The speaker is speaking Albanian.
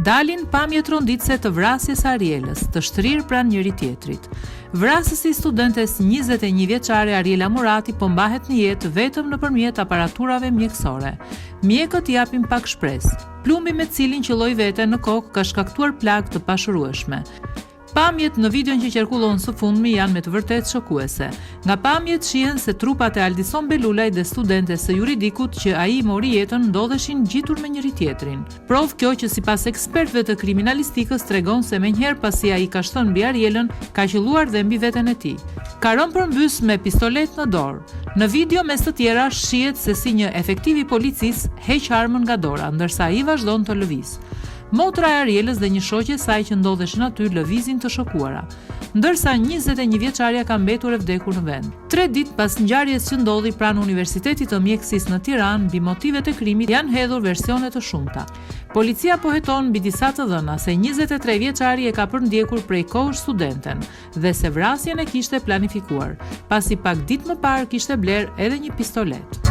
Dalin pamje tronditse të vrasjes Arielës, të shtrirë pranë njëri tjetrit. Vrasësi studentes 21 vjeçare Ariela Murati po mbahet në jetë vetëm nëpërmjet aparaturave mjekësore. Mjekët japin pak shpresë. Plumbi me cilin qelloi vete në kokë ka shkaktuar plagë të pashërueshme. Pamjet në videon që qarkullon së fundmi janë me të vërtet shokuese. Nga pamjet shihen se trupat e Aldison Belulaj dhe studentes së juridikut që ai mori jetën ndodheshin gjitur me njëri tjetrin. Provë kjo që sipas ekspertëve të kriminalistikës tregon se menjëherë pasi ai ka shthënë mbi Arielën, ka qelluar dhe mbi veten e tij. Ka rënë përmbys me pistolet në dorë. Në video mes të tjera shihet se si një efektiv i policisë heq armën nga dora, ndërsa ai vazhdon të lëviz. Motra e Arielës dhe një shoqe saj që ndodheshin aty lëvizin të shokuara, ndërsa 21 vjeçaria ka mbetur e vdekur në vend. 3 ditë pas ngjarjes që ndodhi pranë Universitetit të Mjekësisë në Tiranë, mbi motivet e krimit janë hedhur versione të shumta. Policia po heton mbi disa të dhëna se 23 vjeçari e ka përndjekur prej kohësh studenten dhe se vrasjen e kishte planifikuar, pasi pak ditë më parë kishte bler edhe një pistolet.